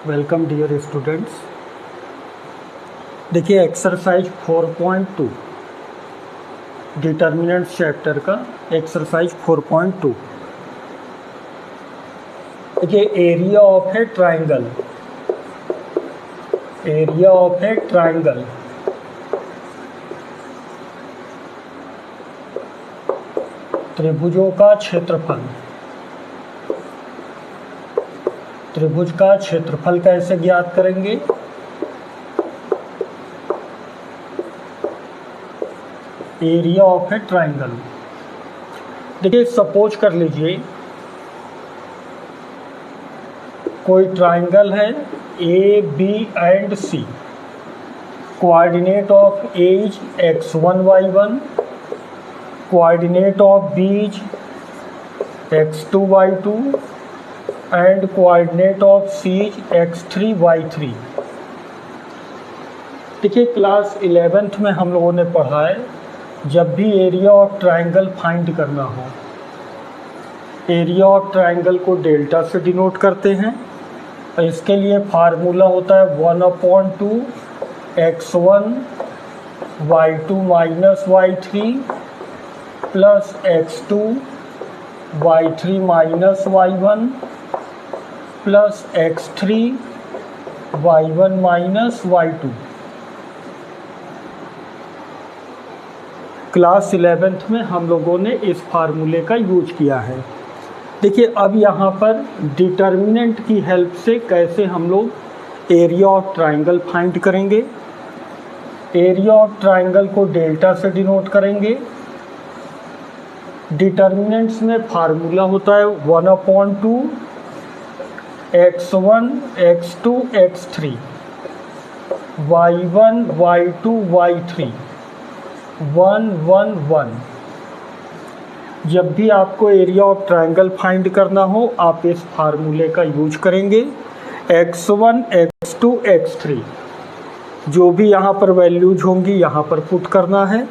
Welcome dear students. देखिए exercise 4.2 determinants chapter का exercise 4.2। देखिए area of a triangle, area of a triangle त्रिभुजों का क्षेत्रफल। त्रिभुज का क्षेत्रफल कैसे ज्ञात करेंगे? Area of a triangle. देखिए सपोज कर लीजिए कोई ट्राइंगल है A B and C. Coordinate of A is x1 y1, coordinate of B is x2 y2 and coordinate of C is x3 y3। देखिए क्लास 11th में हम लोगों ने पढ़ा है, जब भी एरिया ऑफ ट्राइंगल फाइंड करना हो, एरिया ऑफ ट्राइंगल को डेल्टा से डिनोट करते हैं। और इसके लिए फार्मूला होता है 1/2 x1 y2 minus y3 plus x2 y3 minus y1 plus x3 y1 minus y2। Class 11th में हम लोगों ने इस फार्मूले का यूज किया है। देखिए अब यहाँ पर डिटर्मिनेंट की हेल्प से कैसे हम लोग एरिया ऑफ ट्राइंगल फाइंड करेंगे। एरिया ऑफ ट्राइंगल को डेल्टा से डिनोट करेंगे। डिटर्मिनेंट्स में फार्मूला होता है 1/2 x1 x2 x3 y1 y2 y3 1 1 1। जब भी आपको एरिया ऑफ ट्राइंगल फाइंड करना हो आप इस फार्मूले का यूज करेंगे। x1 x2 x3 जो भी यहाँ पर वैल्यूज होंगी यहाँ पर पुट करना है।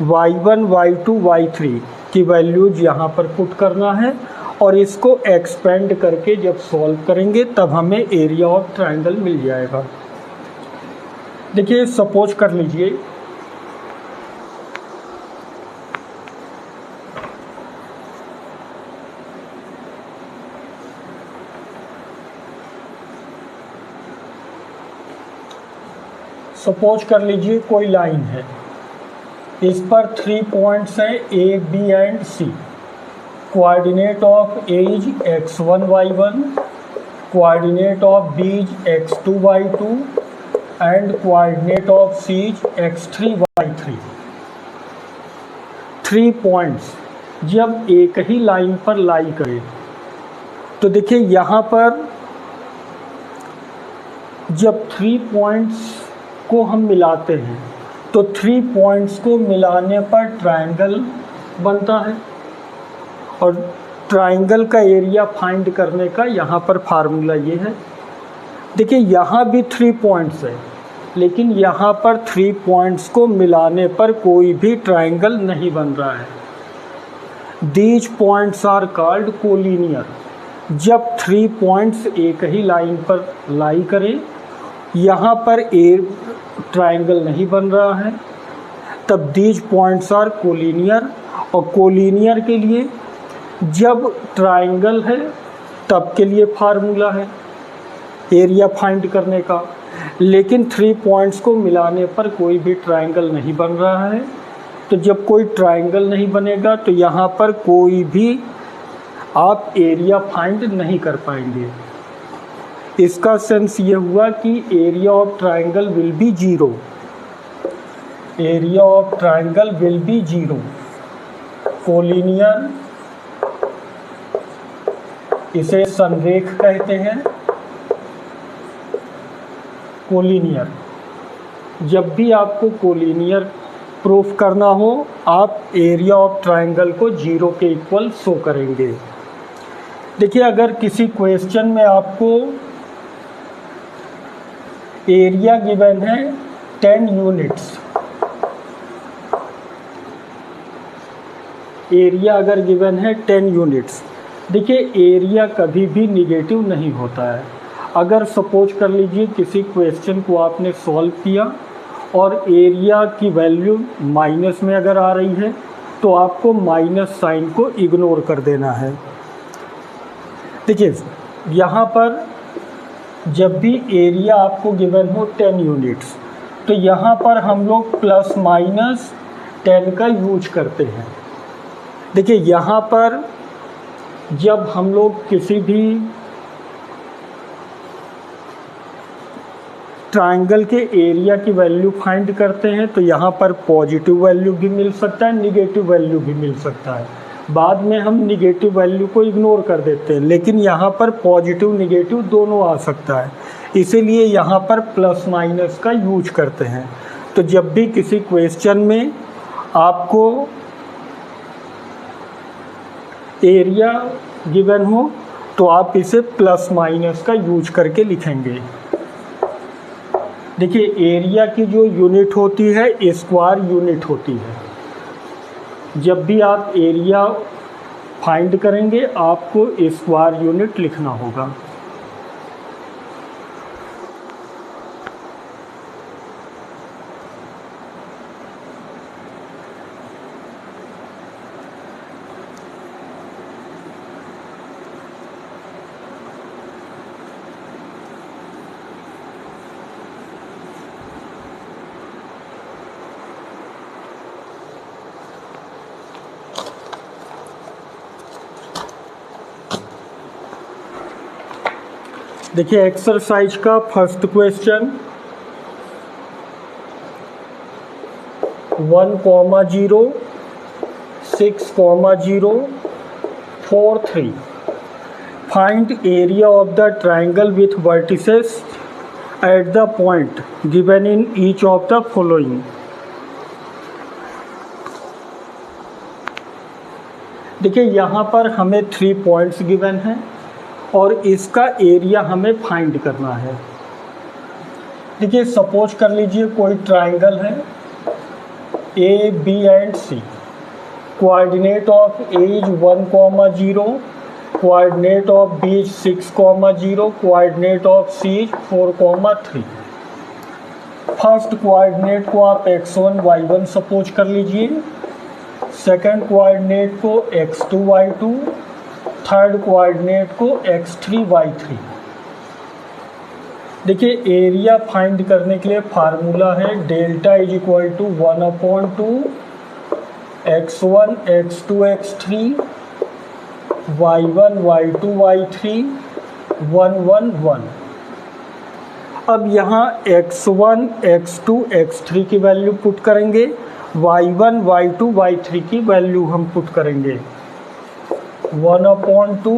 y1 y2 y3 की वैल्यूज यहाँ पर पुट करना है और इसको एक्सपेंड करके जब सॉल्व करेंगे तब हमें एरिया ऑफ ट्राइंगल मिल जाएगा। देखिए सपोज कर लीजिए कोई लाइन है, इस पर 3 पॉइंट्स हैं A B and C. Coordinate of A is x1 y1, coordinate of B is x2 y2 and coordinate of C is x3 y3। 3 points जब एक ही लाइन पर लाई करें तो देखिए यहाँ पर जब 3 पॉइंट्स को हम मिलाते हैं तो 3 पॉइंट्स को मिलाने पर ट्रायंगल बनता है और ट्रायंगल का एरिया फाइंड करने का यहाँ पर फार्मूला ये है। देखिए यहाँ भी 3 पॉइंट्स है लेकिन यहाँ पर 3 पॉइंट्स को मिलाने पर कोई भी ट्रायंगल नहीं बन रहा है। These points are called collinear. जब 3 पॉइंट्स एक ही लाइन पर लाई करें, यहाँ पर ट्रायंगल नहीं बन रहा है, तब दीज पॉइंट्स आर कोलिनियर। और कोलिनियर के लिए जब ट्रायंगल है तब के लिए फार्मूला है एरिया फाइंड करने का, लेकिन 3 पॉइंट्स को मिलाने पर कोई भी ट्रायंगल नहीं बन रहा है। तो जब कोई ट्रायंगल नहीं बनेगा तो यहाँ पर कोई भी आप एरिया फाइंड नहीं कर पाएंगे। इसका सेंस ये हुआ कि area of triangle will be 0। Area of triangle will be 0। Collinear, इसे संरेख कहते हैं। कोलिनियर, जब भी आपको कोलिनियर प्रूफ करना हो आप एरिया ऑफ ट्राइंगल को 0 के इक्वल शो करेंगे। देखिए अगर किसी क्वेश्चन में आपको एरिया गिवन है 10 यूनिट्स, एरिया अगर गिवन है 10 यूनिट्स, देखिए एरिया कभी भी निगेटिव नहीं होता है। अगर सपोज कर लीजिए किसी क्वेश्चन को आपने सॉल्व किया और एरिया की वैल्यू माइनस में अगर आ रही है तो आपको माइनस साइन को इग्नोर कर देना है। देखिए यहाँ पर जब भी एरिया आपको गिवन हो 10 यूनिट्स तो यहाँ पर हम लोग प्लस माइनस 10 का यूज करते हैं। देखिए यहाँ पर जब हम लोग किसी भी ट्रायंगल के एरिया की वैल्यू फाइंड करते हैं तो यहाँ पर पॉजिटिव वैल्यू भी मिल सकता है, निगेटिव वैल्यू भी मिल सकता है। बाद में हम निगेटिव वैल्यू को इग्नोर कर देते हैं, लेकिन यहाँ पर पॉजिटिव निगेटिव दोनों आ सकता है, इसीलिए यहाँ पर प्लस माइनस का यूज करते हैं। तो जब भी किसी क्वेश्चन में आपको एरिया गिवन हो तो आप इसे प्लस माइनस का यूज करके लिखेंगे। देखिए एरिया की जो यूनिट होती है स्क्वायर यूनिट होती है। जब भी आप एरिया फाइंड करेंगे आपको स्क्वायर यूनिट लिखना होगा। देखिए एक्सरसाइज का first question 1,0 6,0 4 3 find area of the triangle with vertices at the point given in each of the following. देखिए यहाँ पर हमें 3 पॉइंट्स गिवन हैं और इसका एरिया हमें फाइंड करना है। देखिए सपोज कर लीजिए कोई ट्राइंगल है A B and C, coordinate of A is 1,0, coordinate of B is 6,0, coordinate of C is 4,3। First coordinate को आप x1 y1 सपोज कर लीजिए, सेकंड कोऑर्डिनेट को x2 y2, थर्ड कोऑर्डिनेट को x3 y3। देखिए एरिया फाइंड करने के लिए फार्मूला है delta is equal to 1/2 x1 x2 x3 y1 y2 y3 1 1 1। अब यहाँ x1 x2 x3 की वैल्यू पुट करेंगे, y1 y2 y3 की वैल्यू हम पुट करेंगे। 1/2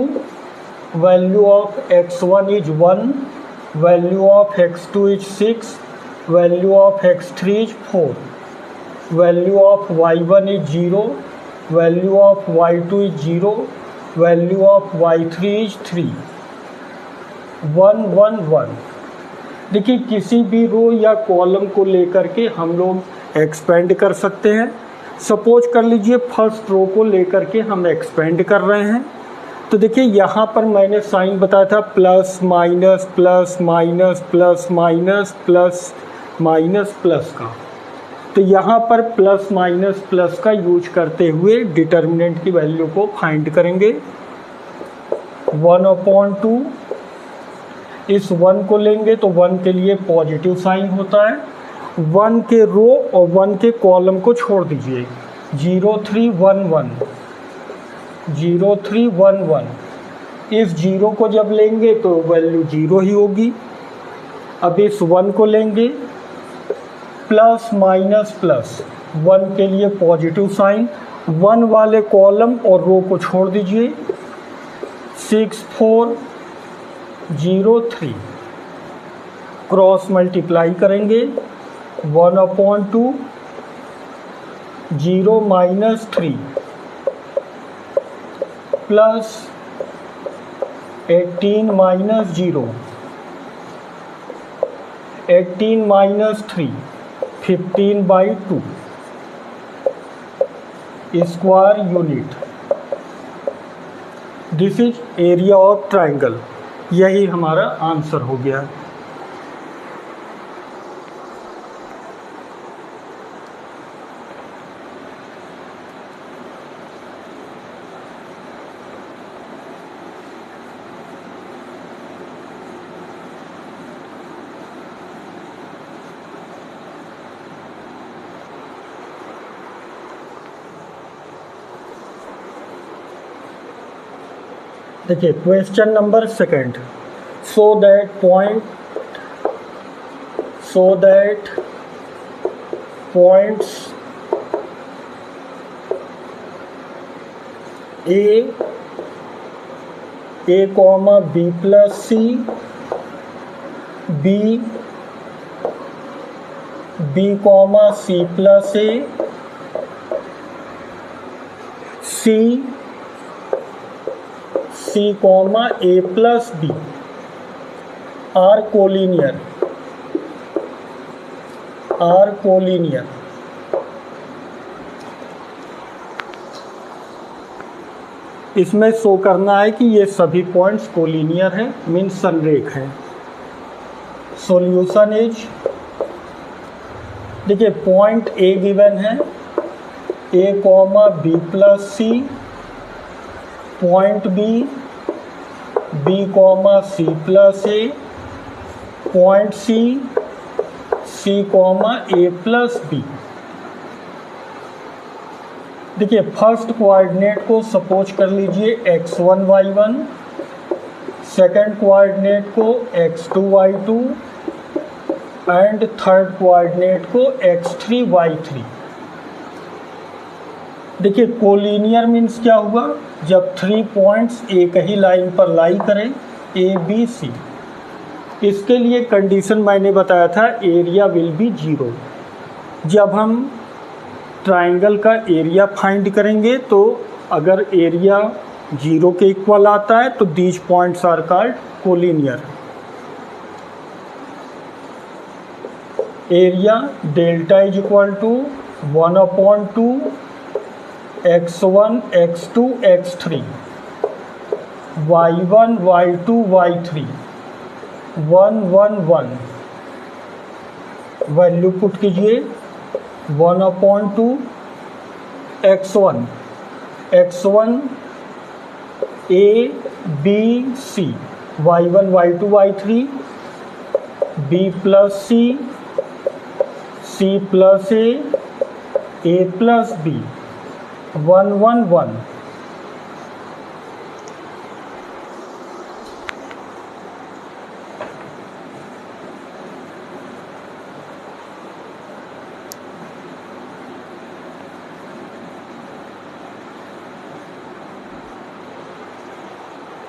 value of x1 is 1, value of x2 is 6, value of x3 is 4, value of y1 is 0, value of y2 is 0, value of y3 is 3 1 1 1। देखिए किसी भी रो या column को लेकर के हम लोग एक्सपेंड कर सकते हैं। सपोज कर लीजिए फर्स्ट रो को लेकर के हम एक्सपेंड कर रहे हैं, तो देखिए यहाँ पर मैंने साइन बताया था plus minus plus minus plus minus plus minus plus का, तो यहाँ पर प्लस माइनस प्लस का यूज करते हुए डिटर्मिनेंट की वैल्यू को फाइंड करेंगे। 1/2 इस 1 को लेंगे तो 1 के लिए पॉजिटिव साइन होता है, 1 के रो और 1 के कॉलम को छोड़ दीजिए। 0 3 1 1 0 3 1 1। इस 0 को जब लेंगे तो वैल्यू 0 ही होगी। अब इस 1 को लेंगे प्लस माइनस प्लस, 1 के लिए पॉजिटिव साइन, 1 वाले कॉलम और रो को छोड़ दीजिए। 6 4 0 3 क्रॉस मल्टीप्लाई करेंगे। 1/2 0 minus 3 plus 18 minus 0, 18 minus 3 15/2 square unit. This is area of triangle यही हमारा आंसर हो गया। देखिए question number second, so that points A comma B plus C, B comma C plus A, C comma A plus B are collinear. इसमें show करना है कि ये सभी पॉइंट्स कोलिनियर हैं, मीन्स संरेख हैं। सॉल्यूशन इज, देखिए पॉइंट ए गिवन है, ए comma B plus C, point B comma C plus A, point C comma A plus B. देखिए फर्स्ट कोऑर्डिनेट को सपोज कर लीजिए x1 y1, सेकंड कोऑर्डिनेट को x2 y2 and third coordinate को x3 y3। देखिए collinear means क्या हुआ, जब 3 पॉइंट्स एक ही लाइन पर लाई करें, ए बी सी। इसके लिए कंडीशन मैंने बताया था, एरिया विल बी 0। जब हम ट्राइंगल का एरिया फाइंड करेंगे तो अगर एरिया 0 के इक्वल आता है तो these points are called collinear. Area delta is equal to 1/2 x1 x2 x3, y1 y2 y3, 1 1 1। Value put कीजिए, 1/2 x1 a b c, y1 y2 y3, b plus c plus a plus b, 1 1 1।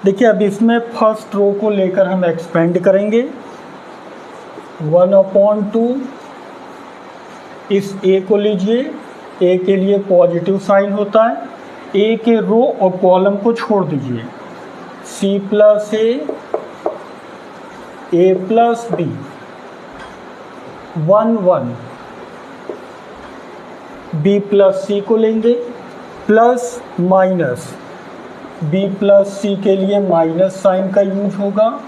देखिए अब इसमें first row को लेकर हम expand करेंगे। 1/2 इस ए को लीजिए, ए के लिए पॉजिटिव साइन होता है, ए के रो और कॉलम को छोड़ दीजिए। C plus A plus B, 1 1। B plus C को लेंगे, plus minus, B plus C के लिए माइनस साइन का यूज होगा,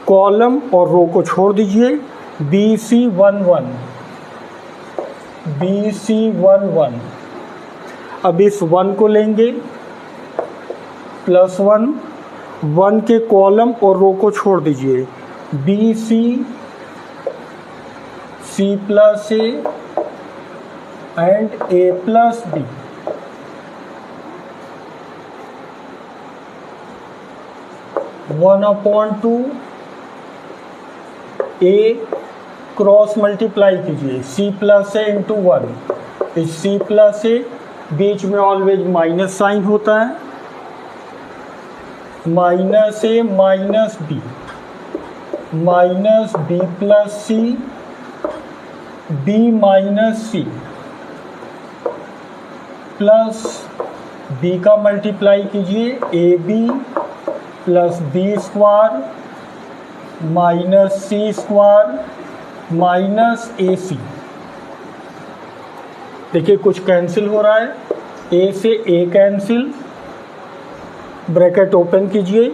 कॉलम और रो को छोड़ दीजिए। B C 1 1, B C 1 1। अब इस 1 को लेंगे, प्लस 1, 1 के कॉलम और रो को छोड़ दीजिए। B C plus A and A plus B, 1/2 A cross multiply कीजिए, सी प्लस ए इंटू 1। इस सी प्लस ए बीच में ऑलवेज माइनस साइन होता है, minus A minus B plus C, B minus C plus B का मल्टीप्लाई कीजिए, A B plus B square minus C square minus A C. देखिए कुछ cancel हो रहा है, ए से ए कैंसिल, ब्रैकेट ओपन कीजिए,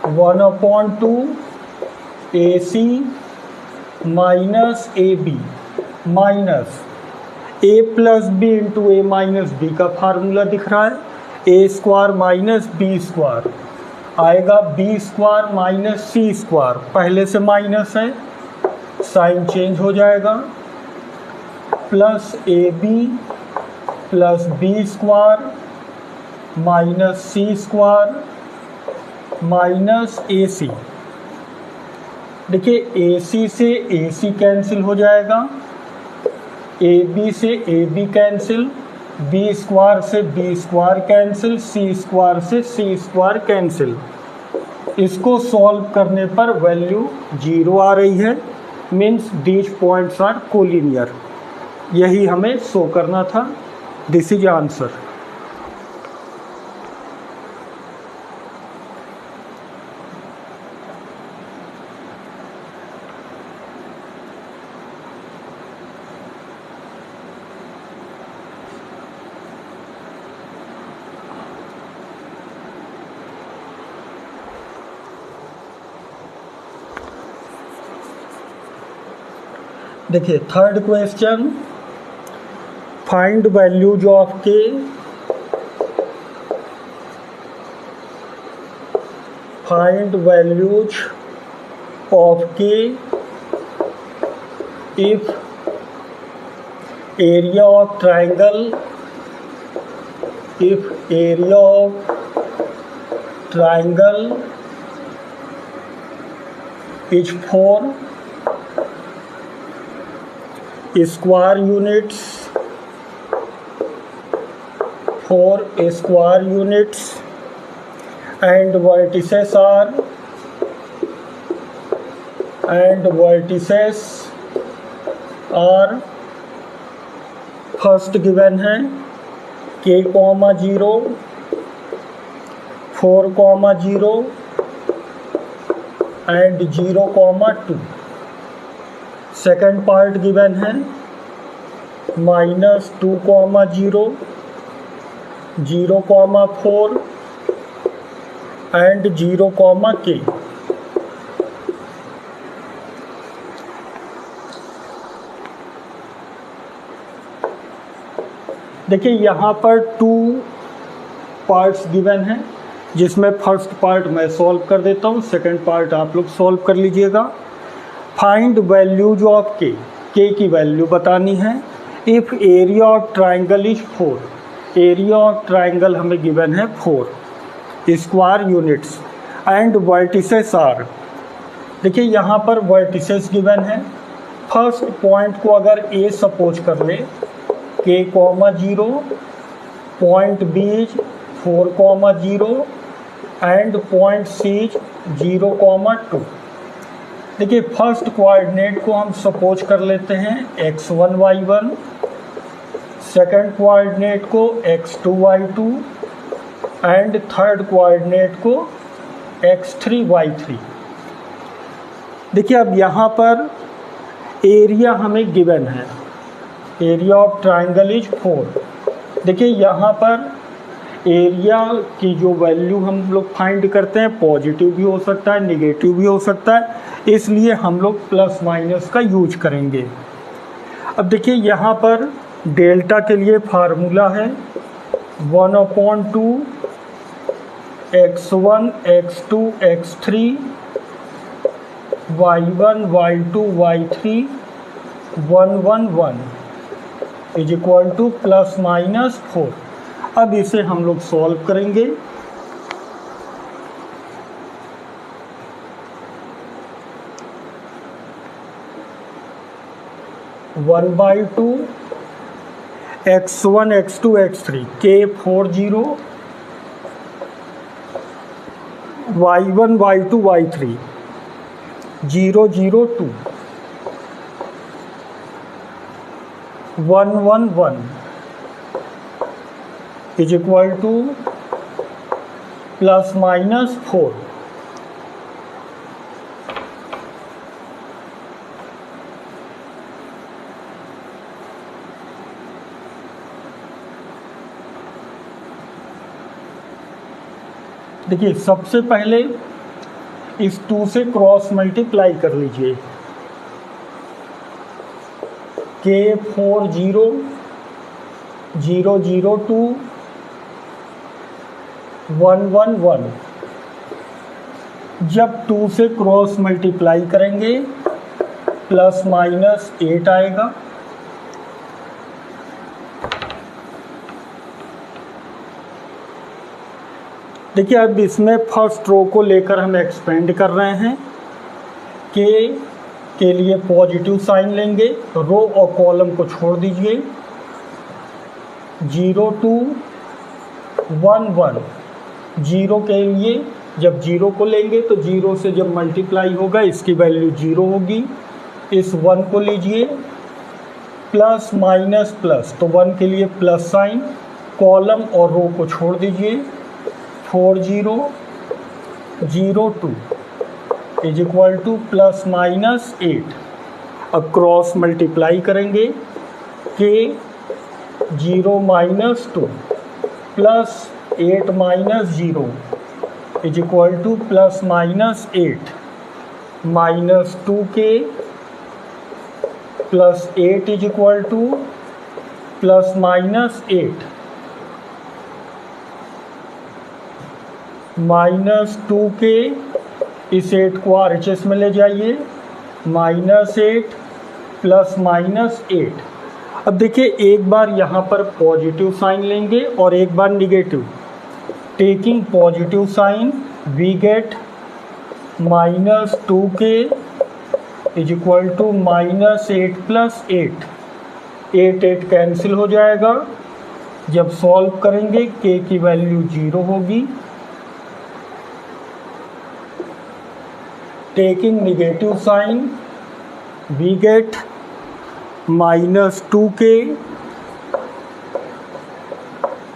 1/2 AC minus AB minus A plus B into A minus B का फार्मूला दिख रहा है, A square minus B square आएगा B square minus C square, पहले से माइनस है साइन चेंज हो जाएगा, plus A B plus B square minus C square minus A C. देखिए ए सी से ए सी कैंसिल हो जाएगा, ए बी से A B cancel, B square से B square cancel, C square से सी स्क्वायर कैंसिल। इसको सॉल्व करने पर वैल्यू 0 आ रही है, means these points are collinear. यही हमें शो करना था। This is answer. देखिए third question, find values of K find values of K if area of triangle is 4 square units, 4 square units and vertices are first given है k, 0 4, 0 and 0, 2। Second part given है -2, 0 0, 4 and 0, k। देखिए यहाँ पर 2 parts given हैं, जिसमें first part मैं solve कर देता हूँ, सेकेंड पार्ट आप लोग सॉल्व कर लीजिएगा। फाइंड वैल्यूज ऑफ के की वैल्यू बतानी है। If area of triangle is 4, area of triangle हमें गिवन है 4 square units and vertices are. देखिए यहाँ पर वर्टिसेस गिवन है। फर्स्ट पॉइंट को अगर ए सपोज कर ले k, 0 point B is 4, 0 and point C is 0, 2। देखिए फर्स्ट कोऑर्डिनेट को हम सपोज कर लेते हैं x1, y1, सेकंड कोऑर्डिनेट को x2, y2 and third coordinate को x3, y3। देखिए अब यहाँ पर एरिया हमें गिवन है, एरिया ऑफ ट्राइंगल इज 4। देखिए यहाँ पर एरिया की जो वैल्यू हम लोग फाइंड करते हैं पॉजिटिव भी हो सकता है, निगेटिव भी हो सकता है, इसलिए हम लोग प्लस माइनस का यूज करेंगे। अब देखिए यहाँ पर डेल्टा के लिए फार्मूला है 1/2 x1, x2, x3 y1, y2, y3 1, 1, 1 is equal to +-4। अब इसे हम लोग सॉल्व करेंगे। One by two x1, x2, x3 k 4, 0 y1, y2, y3 0, 0, 2 1, 1, 1 is equal to +-4। देखिए सबसे पहले इस 2 से क्रॉस मल्टीप्लाई कर लीजिए। K4 0 0 0 2 1 1 1। जब 2 से क्रॉस मल्टीप्लाई करेंगे प्लस माइनस 8 आएगा। देखिए अब इसमें फर्स्ट रो को लेकर हम एक्सपेंड कर रहे हैं। के लिए पॉजिटिव साइन लेंगे, रो और कॉलम को छोड़ दीजिए। 0 2 1 1। 0 के लिए जब 0 को लेंगे तो 0 से जब मल्टीप्लाई होगा इसकी वैल्यू 0 होगी। इस 1 को लीजिए, प्लस माइनस प्लस, तो 1 के लिए प्लस साइन, कॉलम और रो को छोड़ दीजिए। 4 0 0 2 is equal two plus minus 8। अब क्रॉस मल्टीप्लाई करेंगे। के 0 minus 2 plus 8 minus 0 is equal two plus minus 8। Minus 2k plus 8 is equal two plus minus 8। Minus 2k, इस 8 को RHS में ले जाइए। Minus 8 plus minus 8। अब देखिए एक बार यहाँ पर पॉजिटिव साइन लेंगे और एक बार negative. Taking positive sign we get minus 2k is equal to minus 8 plus 8। 8 8 cancel हो जाएगा। जब सॉल्व करेंगे k की वैल्यू 0 होगी। Taking negative sign we get minus 2k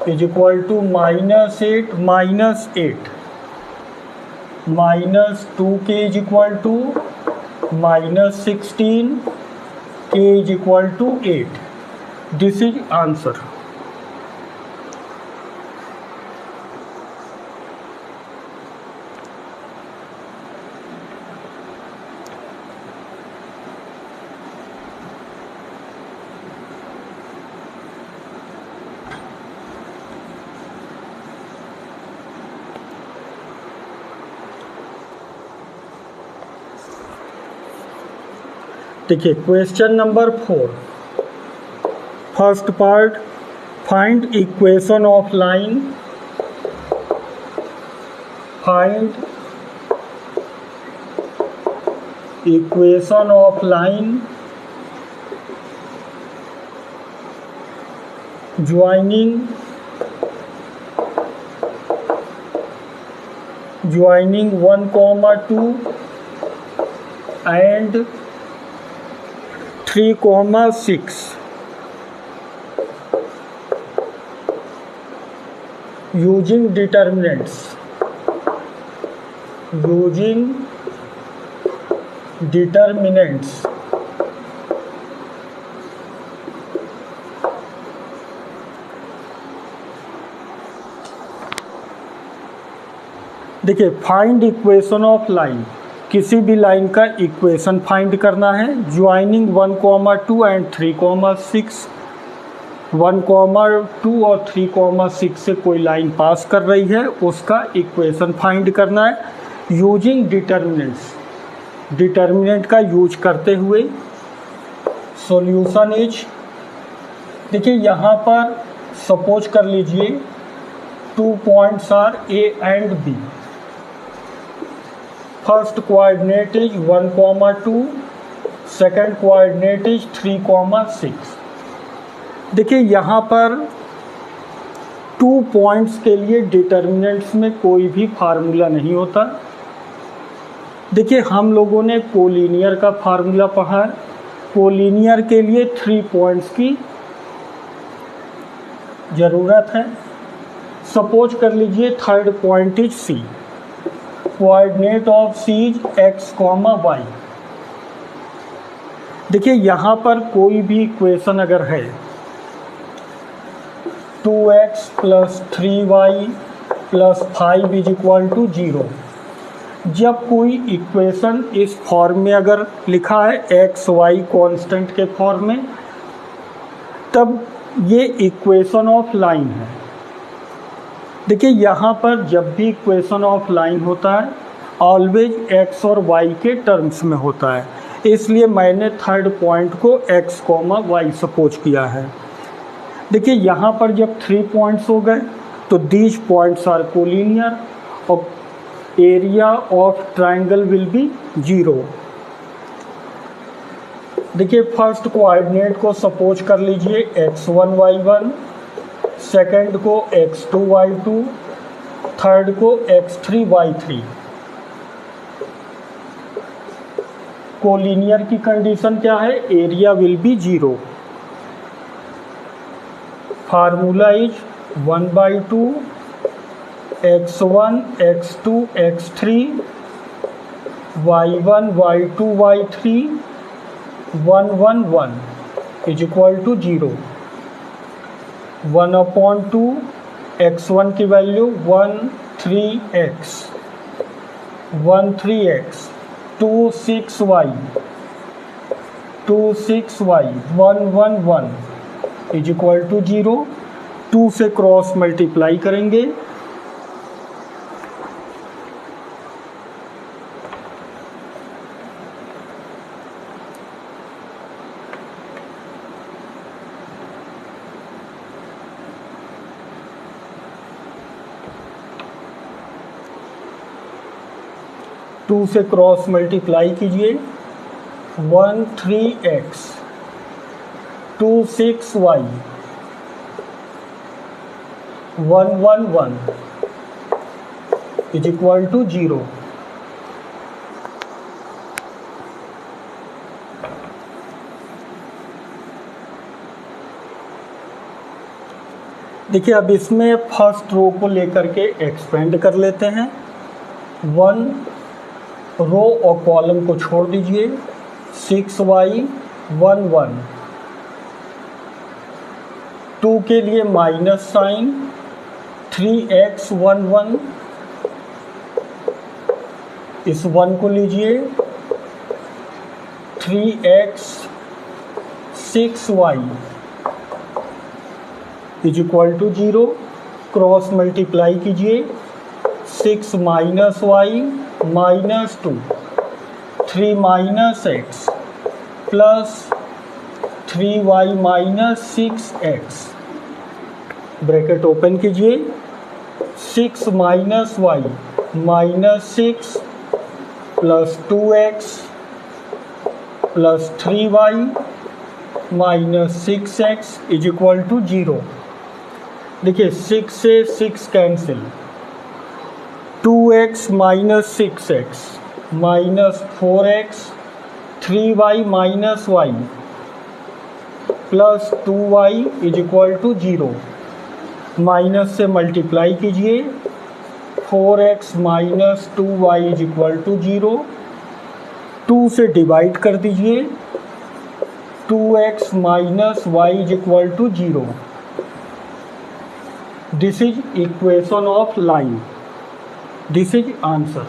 is equal to minus 8 minus 8। minus 2k is equal to minus 16, k is equal to 8। This is answer। देखिए question number 4, first part, find equation of line. Find equation of line joining 1, 2 and 3, 6 using determinants। देखिए find equation of line, किसी भी line का equation find करना है। Joining 1, 2 and 3, 6। 1, 2 और 3, 6 से कोई लाइन पास कर रही है, उसका इक्वेशन फाइंड करना है यूजिंग डिटर्मिनेंट्स। डिटर्मिनेंट का यूज करते हुए सॉल्यूशन इज, देखिए यहाँ पर सपोज कर लीजिए 2 points are A and B. First coordinate is 1, 2, second coordinate is 3, 6। देखिए यहाँ पर 2 पॉइंट्स के लिए डिटर्मिनेंट्स में कोई भी फार्मूला नहीं होता। देखिए हम लोगों ने कोलिनियर का फार्मूला पढ़ा है। कोलिनियर के लिए 3 पॉइंट्स की ज़रूरत है। सपोज कर लीजिए third point is C, coordinate of C is x, y। देखिए यहाँ पर कोई भी इक्वेशन अगर है 2x + 3y + 5 is equal to 0, जब कोई इक्वेशन इस फॉर्म में अगर लिखा है एक्स वाई कांस्टेंट के फॉर्म में, तब ये इक्वेशन ऑफ लाइन है। देखिए यहाँ पर जब भी इक्वेशन ऑफ लाइन होता है ऑलवेज एक्स और वाई के टर्म्स में होता है, इसलिए मैंने थर्ड पॉइंट को एक्स कॉमा वाई सपोज किया है। देखिए यहाँ पर जब 3 पॉइंट्स हो गए तो दीज पॉइंट्स आर कोलिनियर और area of triangle will be 0। देखिए फर्स्ट कोऑर्डिनेट को सपोज कर लीजिए x1 y1, सेकंड को x2 y2, थर्ड को x3 y3। कोलिनियर की कंडीशन क्या है? Area will be 0। Formula is 1/2 x1 x2 x3 y1 y2 y3 1 1 1 is equal to 0। 1/2 x1 की value 13x 13x 26y 26y 1 1 1 is equal to 0। 2 से cross multiply करेंगे to से cross multiply कीजिए 13x 26y 1 1 1 is equal to 0। देखिए अब इसमें first row को लेकर के एक्सपेंड कर लेते हैं। 1 रो और कॉलम को छोड़ दीजिए। 6y 1 1 2 के लिए माइनस साइन 3x 1 1 इस 1 को लीजिए 3x 6y is equal to 0। Cross multiply कीजिए 6 minus y minus 2 3 minus x plus 3y minus 6x bracket open कीजिए। 6 minus y minus 6 plus 2x plus 3y minus 6x is equal to 0। देखिए 6 से 6 cancel 2x minus 6x minus 4x 3y minus y plus 2y is equal to 0। Minus से multiply कीजिए 4x minus 2y is equal to 0। 2 से divide कर दीजिए 2x minus y is equal to 0। This is equation of line. This is answer.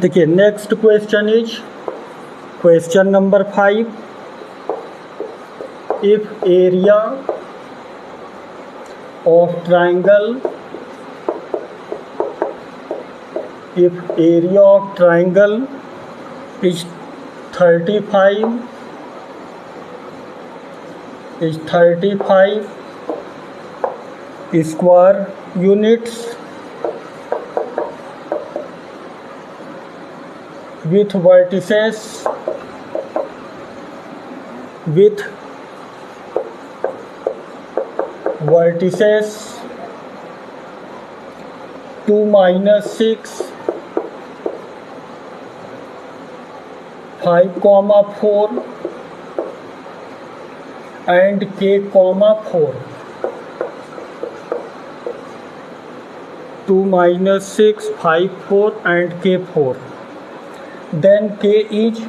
देखिए next question is question number 5। If area of triangle is 35 square units with vertices 2 minus 6 5 comma 4 and k comma 4 2 minus 6, 5, 4 and k 4. Then k is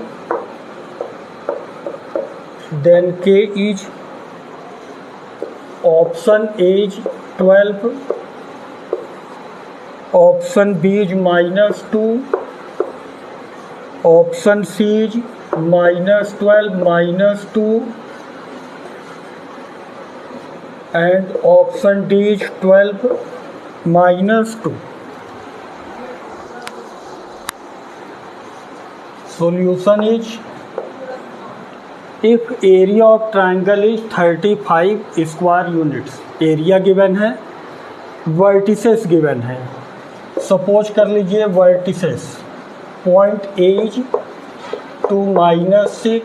option A is 12, option B is -2, option C is -12 -2 and option D is 12 -2. Solution is, if area of triangle is 35 square units, area given है, vertices given है. Suppose कर लीजिए vertices point A is 2 -6,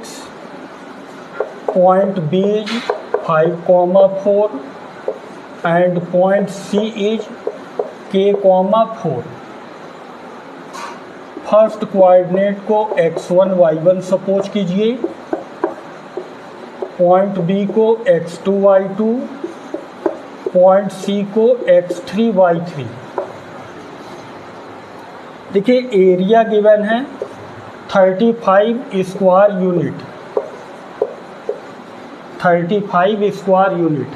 point B is 5, 4 and point C is k, 4. First coordinate को x1 y1 suppose कीजिए, point B को x2 y2, point सी को x3 y3. देखिए area given है 35 स्क्वायर यूनिट, 35 स्क्वायर यूनिट.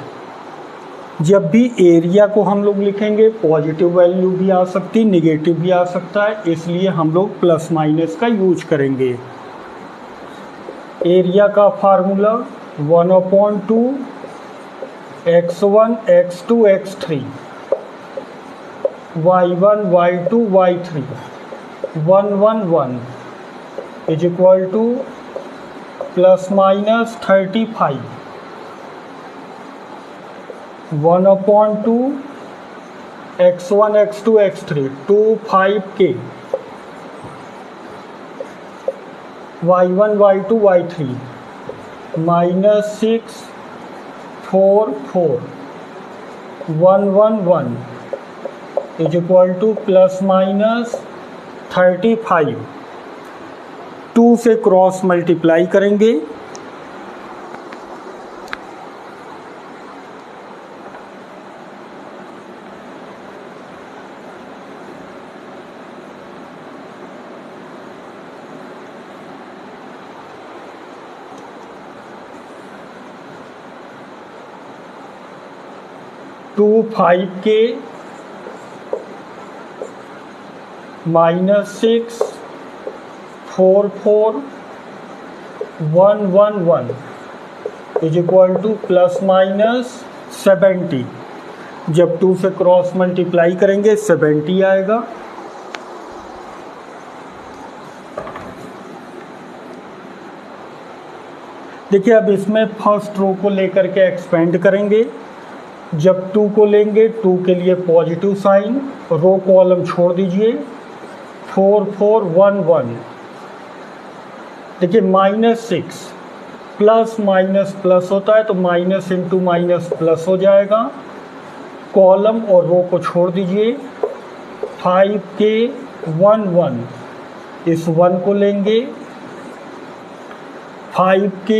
जब भी एरिया को हम लोग लिखेंगे पॉजिटिव वैल्यू भी आ सकती, निगेटिव भी आ सकता है, इसलिए हम लोग प्लस माइनस का यूज करेंगे. एरिया का formula 1/2 x1 x2 x3 y1 y2 y3 1 1 1 is equal to ±35 1/2 x1 x2 x3 2 5k y1 y2 y3 -6 4 4 1 1 1 is equal to ±35. 2 से क्रॉस मल्टीप्लाई करेंगे, two 5k -6 4 4 1 1 1 is equal to ±70. जब 2 से cross multiply करेंगे 70 आएगा. देखिए अब इसमें फर्स्ट रो को लेकर के एक्सपेंड करेंगे. जब 2 को लेंगे 2 के लिए पॉजिटिव साइन, रो कॉलम छोड़ दीजिए. 4 4 1 1. देखिए -6 प्लस माइनस प्लस होता है तो माइनस इंटू माइनस प्लस हो जाएगा. कॉलम और रो को छोड़ दीजिए. 5k 1 1 इस 1 को लेंगे. 5k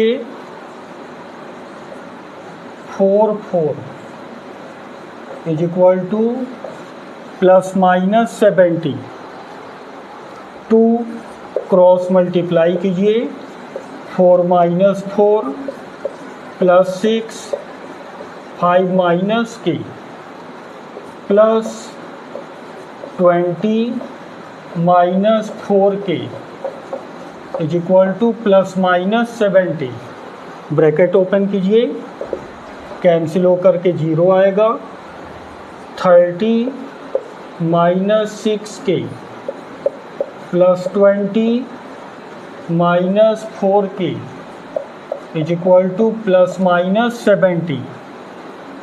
4 4 is equal to ±70. 2 cross multiply कीजिए. 4 - 4 +6 5 - k plus 20 -4k is equal to ±70. Bracket open कीजिए, कैंसिल होकर के 0 आएगा. 30 -6k +20 -4k is equal to ±70.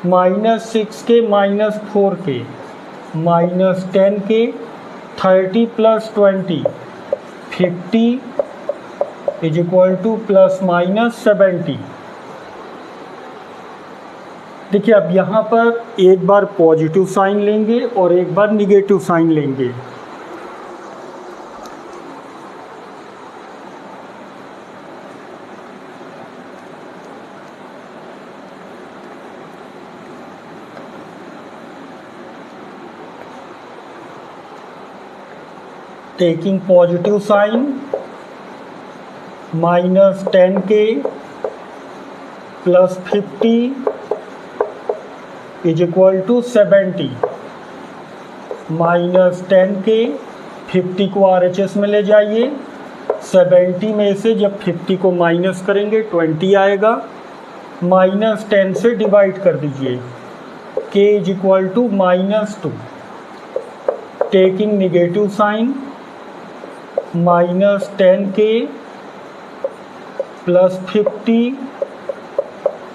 -6k -4k -10k 30 + 20 50 is equal to ±70. देखिए अब यहाँ पर एक बार पॉजिटिव साइन लेंगे और एक बार निगेटिव साइन लेंगे. Taking positive sign minus 10k plus 50 is equal to 70 minus 10k 50 को RHS में ले जाइए, 70 में से जब 50 को माइनस करेंगे 20 आएगा, माइनस 10 से डिवाइड कर दीजिए, k is equal to -2 taking negative sign minus 10k plus 50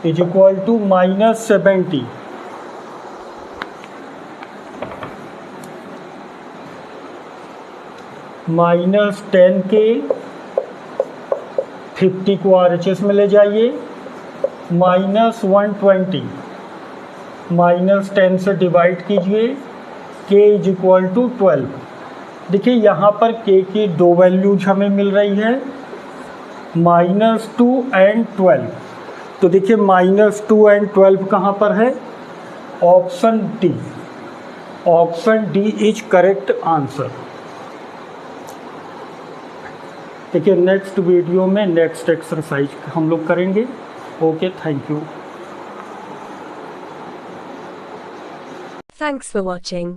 is equal to -70 minus 10k 50 को RHS में ले जाइए, माइनस 120 माइनस 10 से डिवाइड कीजिए, k इज इक्वल टू 12। देखिए यहाँ पर k की दो वैल्यूज हमें मिल रही है, -2 एंड 12। तो देखिए -2 एंड 12 कहाँ पर है? Option D. Option D is correct answer. देखिए नेक्स्ट वीडियो में नेक्स्ट एक्सरसाइज हम लोग करेंगे। Okay, thank you. Thanks for watching.